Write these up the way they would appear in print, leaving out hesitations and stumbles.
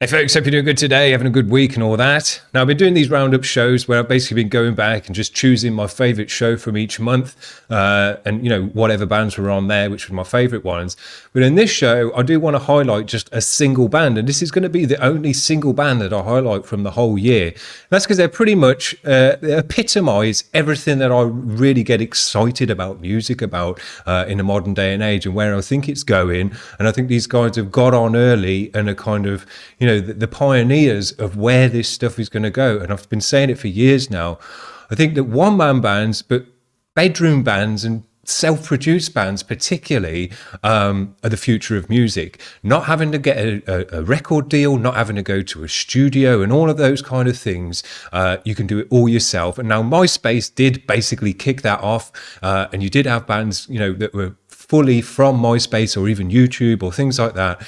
Hey folks, hope you're doing good today, having a good week and all that. Now, I've been doing these roundup shows where I've basically been going back and just choosing my favourite show from each month and, whatever bands were on there, which were my favourite ones. But in this show, I do want to highlight just a single band, and this is going to be the only single band that I highlight from the whole year. And that's because they're pretty much, they epitomise everything that I really get excited about music about in the modern day and age and where I think it's going. And I think these guys have got on early and are kind of, the pioneers of where this stuff is going to go. And I've been saying it for years now. I think that one-man bands, but bedroom bands and self-produced bands particularly are the future of music. Not having to get a record deal, not having to go to a studio and all of those kind of things. You can do it all yourself. And now MySpace did basically kick that off. And you did have bands, that were fully from MySpace or even YouTube or things like that,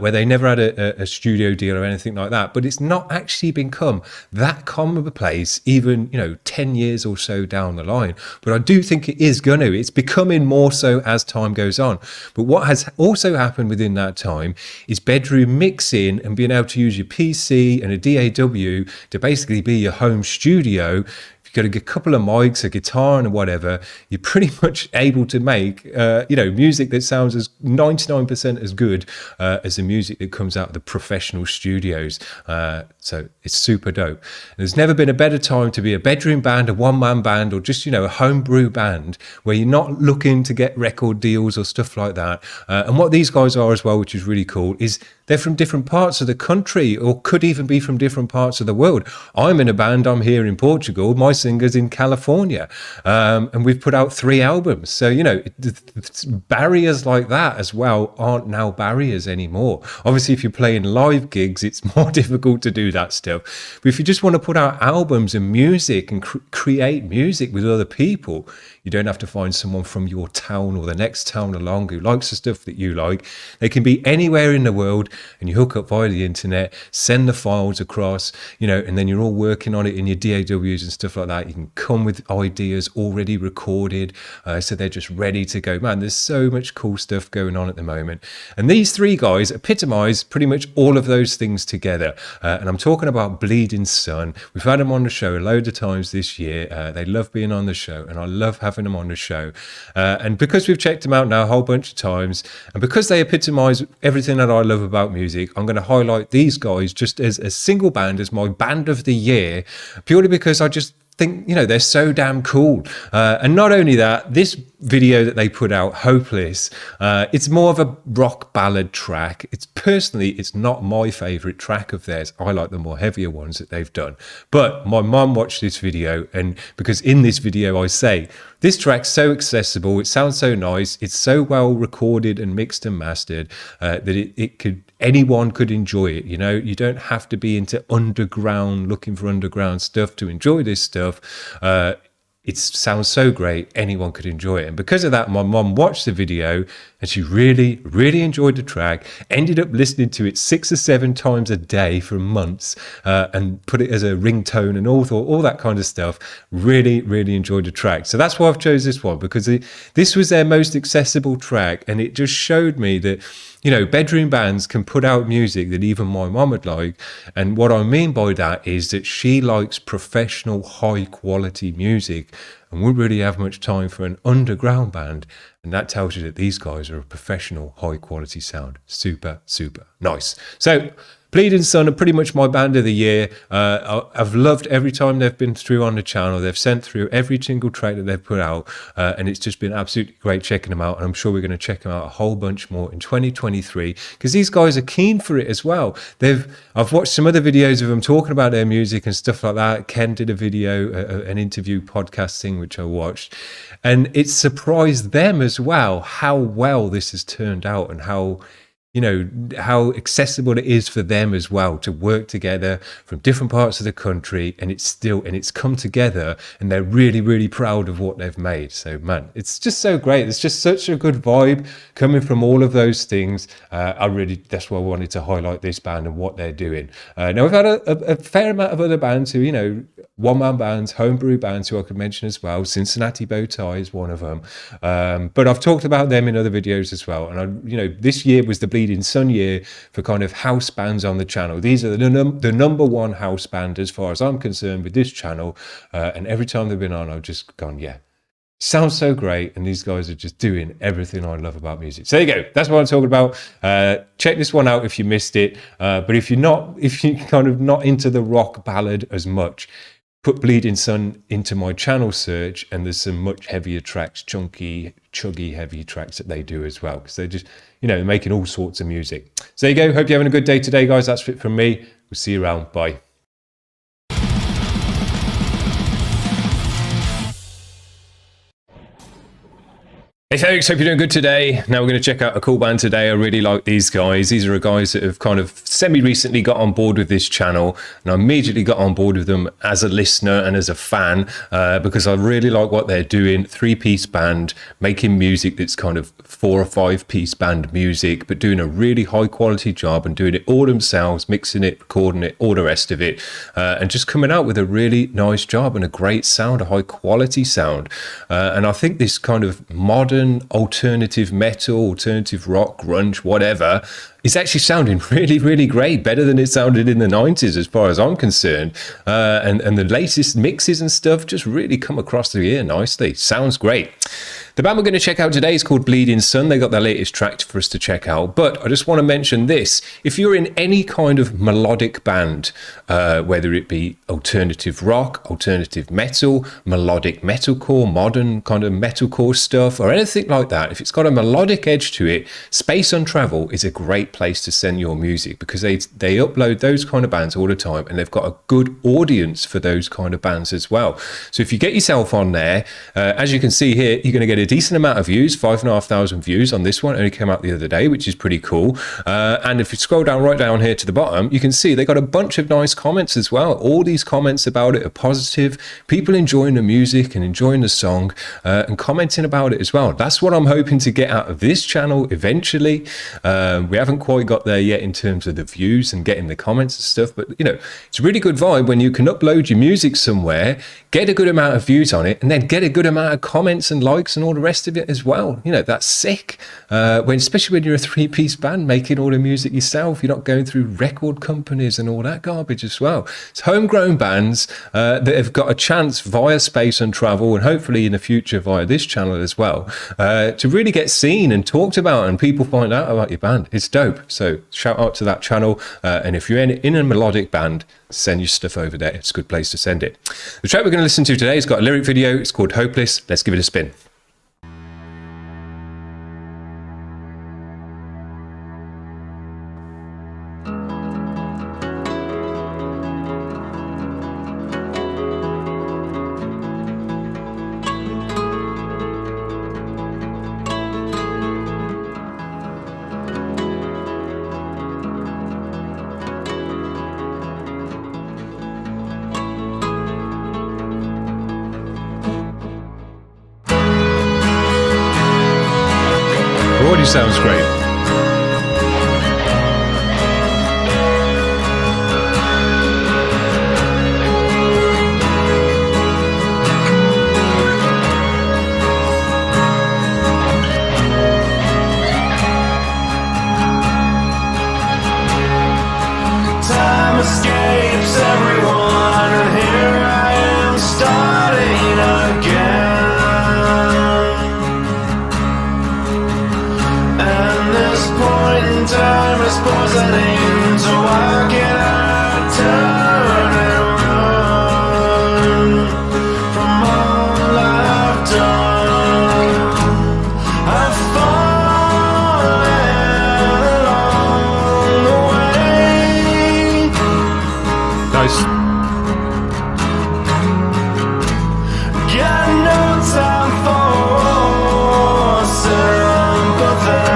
where they never had a studio deal or anything like that. But it's not actually become that commonplace, even 10 years or so down the line. But I do think it is going to. It's becoming more so as time goes on. But what has also happened within that time is bedroom mixing and being able to use your PC and a DAW to basically be your home studio. Got a couple of mics, a guitar and whatever, you're pretty much able to make music that sounds as 99% as good as the music that comes out of the professional studios. So it's super dope. There's never been a better time to be a bedroom band, a one-man band, or just a homebrew band where you're not looking to get record deals or stuff like that. And what these guys are as well, which is really cool, is they're from different parts of the country or could even be from different parts of the world. I'm in a band, I'm here in Portugal, my singer's in California, and we've put out 3 albums. So, barriers like that as well aren't now barriers anymore. Obviously, if you're playing live gigs, it's more difficult to do that stuff. But if you just want to put out albums and music and create music with other people, you don't have to find someone from your town or the next town along who likes the stuff that you like. They can be anywhere in the world, and you hook up via the internet, send the files across, and then you're all working on it in your DAWs and stuff like that. You can come with ideas already recorded, so they're just ready to go. Man, there's so much cool stuff going on at the moment. And these 3 guys epitomise pretty much all of those things together. And I'm talking about Bleeding Sun. We've had them on the show a load of times this year. They love being on the show, and I love having them on the show. And because we've checked them out now a whole bunch of times, and because they epitomise everything that I love about music, I'm going to highlight these guys just as a single band, as my band of the year, purely because I just think they're so damn cool. And not only that, this video that they put out, Hopeless, it's more of a rock ballad track. It's not my favorite track of theirs. I like the more heavier ones that they've done. But my mum watched this video, and because in this video I say this track's so accessible, it sounds so nice, it's so well recorded and mixed and mastered, that anyone could enjoy it. You don't have to be into looking for underground stuff to enjoy this stuff. It sounds so great, anyone could enjoy it. And because of that, my mom watched the video and she really, really enjoyed the track, ended up listening to it 6 or 7 times a day for months, and put it as a ringtone and all that kind of stuff. Really, really enjoyed the track. So that's why I've chose this one, because this was their most accessible track, and it just showed me that bedroom bands can put out music that even my mum would like. And what I mean by that is that she likes professional, high quality music and wouldn't really have much time for an underground band. And that tells you that these guys are a professional, high quality sound. Super, super nice. So Bleeding Sun are pretty much my band of the year. I've loved every time they've been through on the channel. They've sent through every single track that they've put out, and it's just been absolutely great checking them out. And I'm sure we're going to check them out a whole bunch more in 2023, because these guys are keen for it as well. I've watched some other videos of them talking about their music and stuff like that. Ken did a video, an interview podcast thing, which I watched, and it surprised them as well how well this has turned out and how accessible it is for them as well to work together from different parts of the country, and it's come together, and they're really, really proud of what they've made. So man, it's just so great. It's just such a good vibe coming from all of those things. That's why I wanted to highlight this band and what they're doing. Now we've had a fair amount of other bands who, one-man bands, homebrew bands who I could mention as well. Cincinnati Bowtie is one of them. But I've talked about them in other videos as well. And this year was the Bleeding Bleeding Sun year for kind of house bands on the channel. These are the number one house band as far as I'm concerned with this channel. And every time they've been on, I've just gone, yeah, sounds so great, and these guys are just doing everything I love about music. So there you go. That's what I'm talking about. Check this one out if you missed it. But if you're kind of not into the rock ballad as much, put Bleeding Sun into my channel search, and there's some much heavier tracks, chunky, chuggy, heavy tracks that they do as well, because they're just, making all sorts of music. So there you go. Hope you're having a good day today, guys. That's it from me. We'll see you around. Bye. Hey folks, hope you're doing good today. Now we're going to check out a cool band today. I really like these guys. These are guys that have kind of semi-recently got on board with this channel, and I immediately got on board with them as a listener and as a fan because I really like what they're doing. 3-piece band, making music that's kind of 4 or 5-piece band music, but doing a really high quality job and doing it all themselves, mixing it, recording it, all the rest of it, and just coming out with a really nice job and a great sound, a high quality sound. And I think this kind of modern alternative metal, alternative rock, grunge, whatever, is actually sounding really, really great, better than it sounded in the 90s as far as I'm concerned. And the latest mixes and stuff just really come across the ear nicely. Sounds great. The band we're going to check out today is called Bleeding Sun. They got their latest track for us to check out. But I just want to mention this. If you're in any kind of melodic band, whether it be alternative rock, alternative metal, melodic metalcore, modern kind of metalcore stuff, or anything like that, if it's got a melodic edge to it, Space on Travel is a great place to send your music, because they upload those kind of bands all the time, and they've got a good audience for those kind of bands as well. So if you get yourself on there, as you can see here, you're going to get a decent amount of views, 5,500 views on this one. It only came out the other day, which is pretty cool. And if you scroll down right down here to the bottom, you can see they got a bunch of nice comments as well. All these comments about it are positive, people enjoying the music and enjoying the song, and commenting about it as well. That's what I'm hoping to get out of this channel eventually. We haven't quite got there yet in terms of the views and getting the comments and stuff, but it's a really good vibe when you can upload your music somewhere, get a good amount of views on it, and then get a good amount of comments and likes and all the rest of it as well. That's sick. Especially when you're a 3-piece band making all the music yourself, you're not going through record companies and all that garbage as well. It's homegrown bands that have got a chance via Space and Travel, and hopefully in the future via this channel as well, to really get seen and talked about, and people find out about your band. It's dope. So shout out to that channel. And if you're in a melodic band, send your stuff over there. It's a good place to send it. The track we're going to listen to today has got a lyric video. It's called Hopeless. Let's give it a spin. Already sounds great. Time escapes everyone, and here I am starting again. Time is poisoning, so I cannot turn and run from all I've done. I've fallen along the way. Nice. Got no time for sympathy.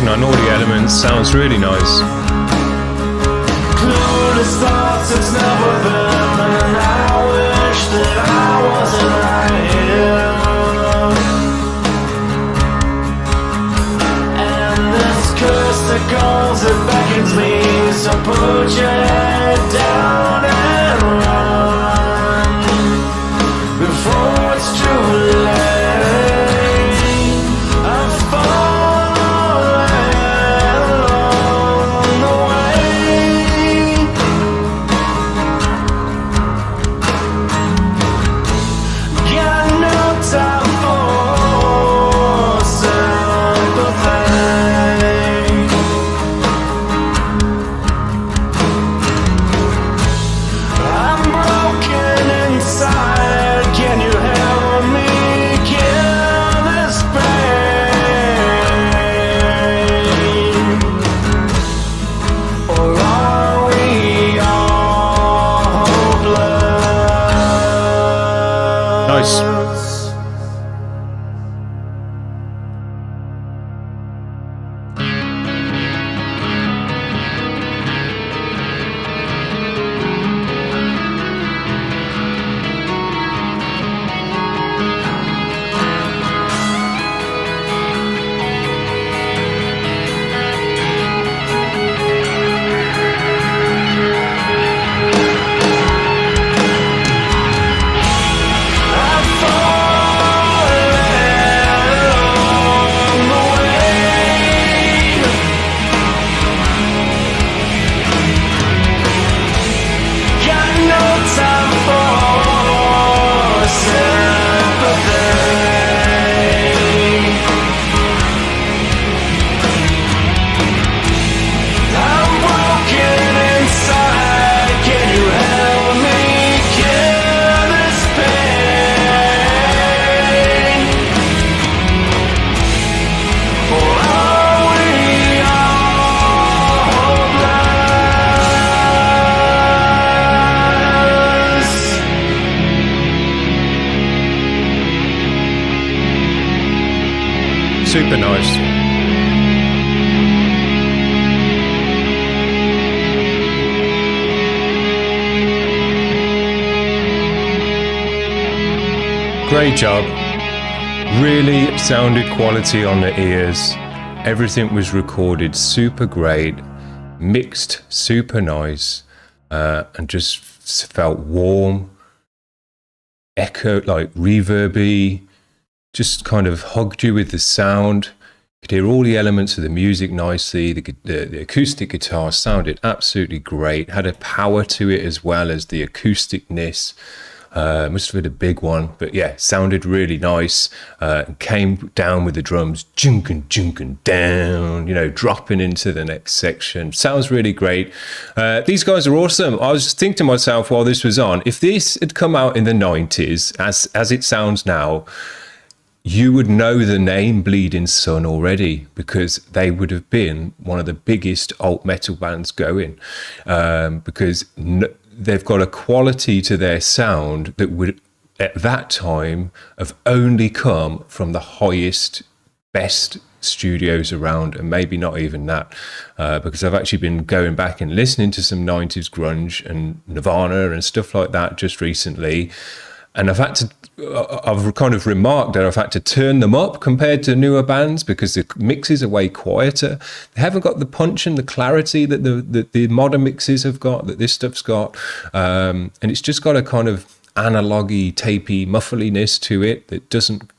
putting on all the elements. Sounds really nice. Clueless thoughts, it's never been, and I wish that I wasn't right here. And this curse that calls, it beckons me, so put your head down and run before it's too late. I'm falling along the way. Got no time for sympathy. I'm broken inside. Can you help me kill this pain? Or are we all hopeless? Nice. I'm falling along the way. Got no time for sympathy. I'm broken inside. Can you help me kill this pain? Or are we all hopeless? Super nice. Great job. Really sounded quality on the ears. Everything was recorded super great, mixed super nice, and just felt warm, echoed like reverby, just kind of hugged you with the sound. You could hear all the elements of the music nicely. The acoustic guitar sounded absolutely great, had a power to it as well as the acousticness. Must have been a big one, but yeah, sounded really nice. Came down with the drums, junkin' down, dropping into the next section. Sounds really great. These guys are awesome. I was just thinking to myself while this was on, if this had come out in the 90s, as it sounds now, you would know the name Bleeding Sun already, because they would have been one of the biggest alt metal bands going, because they've got a quality to their sound that would at that time have only come from the highest, best studios around, and maybe not even that, because I've actually been going back and listening to some 90s grunge and Nirvana and stuff like that just recently, and I've kind of remarked that I've had to turn them up compared to newer bands because the mixes are way quieter. They haven't got the punch and the clarity that the modern mixes have got, that this stuff's got. And it's just got a kind of analogy, tapey, muffliness to it that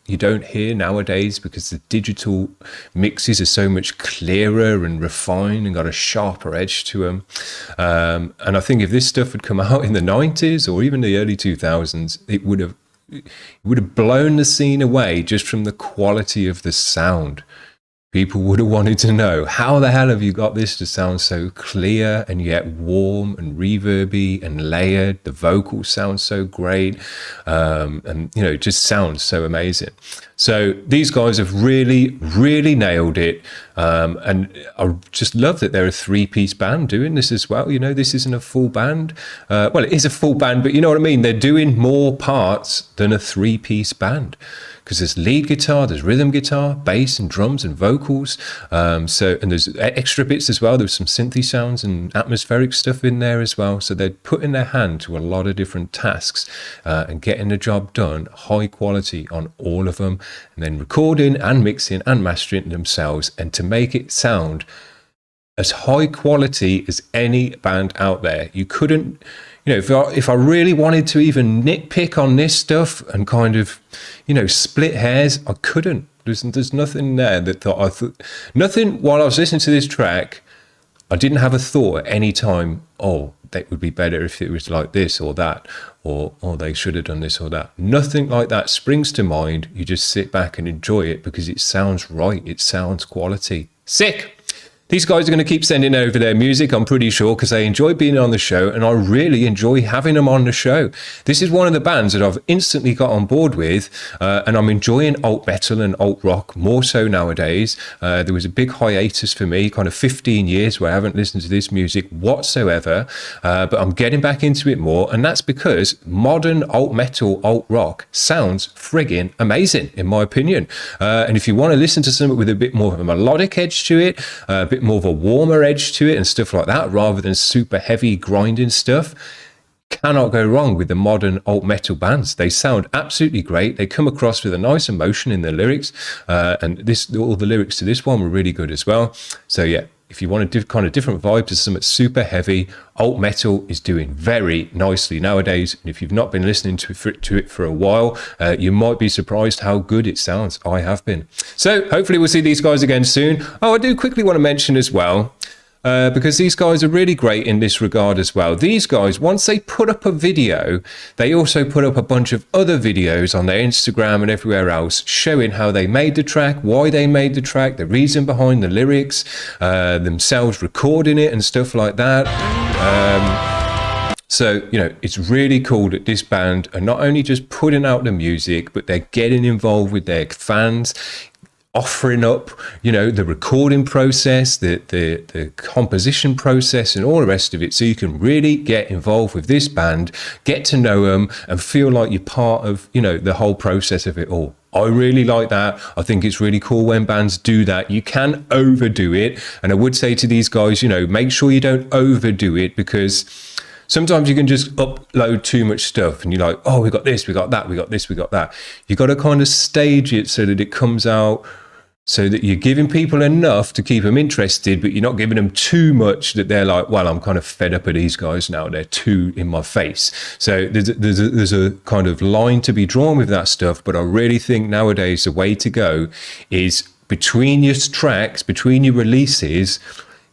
you don't hear nowadays, because the digital mixes are so much clearer and refined and got a sharper edge to them. And I think if this stuff had come out in the 90s or even the early 2000s, it would have blown the scene away just from the quality of the sound. People would have wanted to know, how the hell have you got this to sound so clear and yet warm and reverby and layered? The vocals sound so great, and it just sounds so amazing. So these guys have really, really nailed it. And I just love that they're a 3-piece band doing this as well. You know, this isn't a full band. Well, it is a full band, but you know what I mean? They're doing more parts than a 3-piece band, because there's lead guitar, there's rhythm guitar, bass and drums and vocals. And there's extra bits as well. There's some synthy sounds and atmospheric stuff in there as well. So they're putting their hand to a lot of different tasks and getting the job done, high quality on all of them, and then recording and mixing and mastering themselves, and to make it sound as high quality as any band out there. You couldn't, you know, if I really wanted to even nitpick on this stuff and kind of, you know, split hairs, I couldn't. There's nothing there nothing while I was listening to this track, I didn't have a thought at any time, oh, that would be better if it was like this or that, or they should have done this or that. Nothing like that springs to mind. You just sit back and enjoy it because it sounds right. It sounds quality. Sick. These guys are going to keep sending over their music, I'm pretty sure, because they enjoy being on the show, and I really enjoy having them on the show. This is one of the bands that I've instantly got on board with, and I'm enjoying alt metal and alt rock more so nowadays. There was a big hiatus for me, kind of 15 years where I haven't listened to this music whatsoever, but I'm getting back into it more, and that's because modern alt metal, alt rock sounds friggin' amazing, in my opinion. And if you want to listen to something with a bit more of a melodic edge to it, a bit more of a warmer edge to it and stuff like that, rather than super heavy grinding stuff, cannot go wrong with the modern alt metal bands. They sound absolutely great. They come across with a nice emotion in their lyrics, and all the lyrics to this one were really good as well. So yeah, if you want a kind of different vibe to something super heavy, alt metal is doing very nicely nowadays. And if you've not been listening to it for a while, you might be surprised how good it sounds. I have been. So hopefully we'll see these guys again soon. Oh, I do quickly want to mention as well, because these guys are really great in this regard as well. These guys, once they put up a video, they also put up a bunch of other videos on their Instagram and everywhere else, showing how they made the track, why they made the track, the reason behind the lyrics, themselves recording it and stuff like that. So, you know, it's really cool that this band are not only just putting out the music, but they're getting involved with their fans, offering up, you know, the recording process, the composition process and all the rest of it, so you can really get involved with this band, get to know them and feel like you're part of, you know, the whole process of it all. I really like that. I think it's really cool when bands do that. You can overdo it, and I would say to these guys, you know, make sure you don't overdo it, because sometimes you can just upload too much stuff and you're like, oh, we got this, we got that, we got this, we got that. You got to kind of stage it so that it comes out, so that you're giving people enough to keep them interested, but you're not giving them too much that they're like, well, I'm kind of fed up of these guys now. They're too in my face. So there's a kind of line to be drawn with that stuff. But I really think nowadays the way to go is between your tracks, between your releases,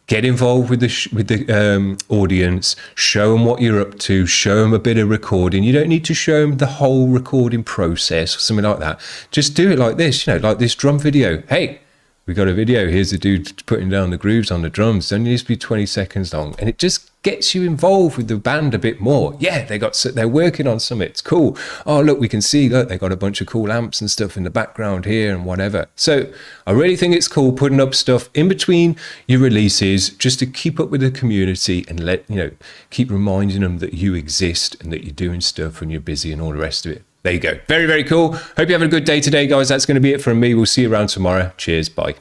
get involved with the audience, show them what you're up to, show them a bit of recording. You don't need to show them the whole recording process or something like that. Just do it like this, you know, like this drum video. Hey, we got a video. Here's the dude putting down the grooves on the drums. It only needs to be 20 seconds long. And it just gets you involved with the band a bit more. Yeah, they're working on something. It's cool. Oh, look, we can see, look, they got a bunch of cool amps and stuff in the background here and whatever. So I really think it's cool putting up stuff in between your releases just to keep up with the community and keep reminding them that you exist and that you're doing stuff when you're busy and all the rest of it. There you go. Very, very cool. Hope you're having a good day today, guys. That's going to be it from me. We'll see you around tomorrow. Cheers. Bye.